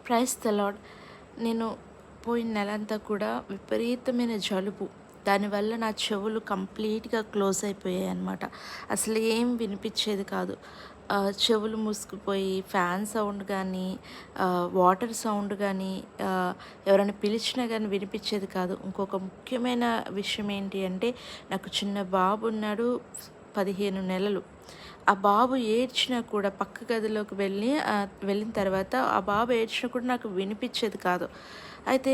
Praise the lord. నేను పోయిన నెలంతా కూడా విపరీతమైన జలుబు. దానివల్ల నా చెవులు కంప్లీట్‌గా క్లోజ్ అయిపోయాయి అన్నమాట. అసలు ఏం వినిపించేది కాదు. చెవులు మూసుకుపోయి ఫ్యాన్ సౌండ్ గానీ, వాటర్ సౌండ్ గానీ, ఎవరైనా పిలిచినా గానీ వినిపించేది కాదు. ఇంకొక ముఖ్యమైన విషయం ఏంటి అంటే, నాకు చిన్న బాబున్నాడు, 15 నెలలు. ఆ బాబు ఏడ్చినా కూడా పక్క గదిలోకి వెళ్ళిన తర్వాత ఆ బాబు ఏడ్చినా కూడా నాకు వినిపించేది కాదు. అయితే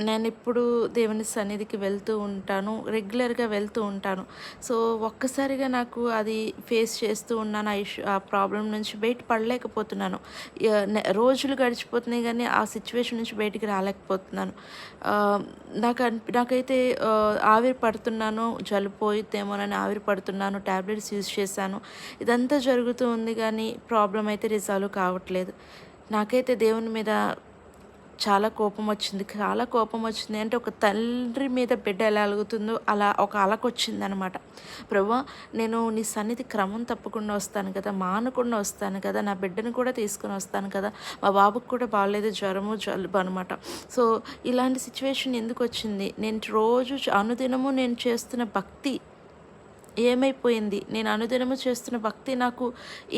నేనిప్పుడు దేవుని సన్నిధికి వెళ్తూ ఉంటాను. రెగ్యులర్‌గా వెళ్తూ ఉంటాను. సో, ఒక్కసారిగా నాకు అది ఫేస్ చేస్తూ ఉన్నాను. ఆ ప్రాబ్లమ్ నుంచి బయట పడలేకపోతున్నాను. రోజులు గడిచిపోతున్నాయి గానీ, ఆ సిట్యుయేషన్ నుంచి బయటికి రాలేకపోతున్నాను. నాకైతే ఆవిరి పడుతున్నాను. జలుబు పోయిద్దేమోనని ఆవిరి పడుతున్నాను. టాబ్లెట్స్ యూజ్ చేశాను. ఇదంతా జరుగుతూ ఉంది గానీ, ప్రాబ్లమ్ అయితే రిజాల్వ్ కావట్లేదు. నాకైతే దేవుని మీద చాలా కోపమొచ్చింది. చాలా కోపమొచ్చింది అంటే, ఒక తండ్రి మీద బిడ్డ ఎలా అలుగుతుందో అలా ఒక అలకొచ్చిందనమాట. ప్రభువా, నేను నీ సన్నిధి క్రమం తప్పకుండా వస్తాను కదా, మానకుండా వస్తాను కదా, నా బిడ్డను కూడా తీసుకొని వస్తాను కదా, మా బాబుకి కూడా బాలేదు, జ్వరము, జలుబు అనమాట. సో, ఇలాంటి సిచ్యువేషన్ ఎందుకొచ్చింది? నేను రోజు అనుదినము నేను చేస్తున్న భక్తి ఏమైపోయింది? నేను అనుదినము చేస్తున్న భక్తి నాకు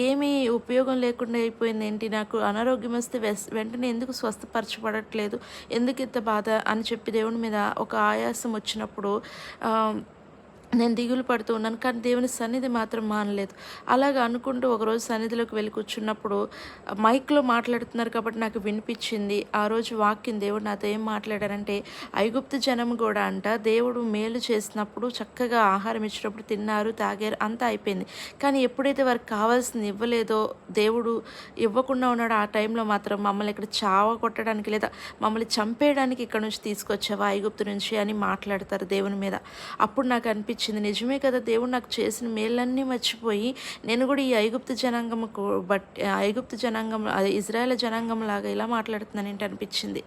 ఏమీ ఉపయోగం లేకుండా అయిపోయింది ఏంటి? నాకు అనారోగ్యం వస్తే వెంటనే ఎందుకు స్వస్థపరచబడట్లేదు? ఎందుకు ఇంత బాధ అని చెప్పి దేవుని మీద ఒక ఆయాసం వచ్చినప్పుడు నేను దిగులు పడుతూ ఉన్నాను. కానీ దేవుని సన్నిధి మాత్రం మానలేదు. అలాగ అనుకుంటూ ఒకరోజు సన్నిధిలోకి వెళ్ళి కూర్చున్నప్పుడు మైక్‌లో మాట్లాడుతున్నారు కాబట్టి నాకు వినిపించింది. ఆ రోజు వాక్యం దేవుడు నాతో ఏం మాట్లాడారంటే, ఐగుప్తు జనం కూడా దేవుడు మేలు చేసినప్పుడు చక్కగా ఆహారం ఇచ్చినప్పుడు తిన్నారు, తాగారు, అంతా అయిపోయింది. కానీ ఎప్పుడైతే వారికి కావాల్సింది ఇవ్వలేదో, దేవుడు ఇవ్వకుండా ఉన్నాడో, ఆ టైంలో మాత్రం మమ్మల్ని ఇక్కడ చావగొట్టడానికి లేదా మమ్మల్ని చంపేయడానికి ఇక్కడ నుంచి తీసుకొచ్చావా ఐగుప్తు నుంచి అని మాట్లాడతారు దేవుని మీద. అప్పుడు నాకు అనిపించింది, నిజమే కదా, దేవుడు నాకు చేసిన మేలన్నీ మర్చిపోయి నేను కూడా ఈ ఐగుప్తు జనాంగం, ఇజ్రాయేల్ జనాంగం లాగా ఇలా మాట్లాడుతున్నానేంటి అనిపించింది.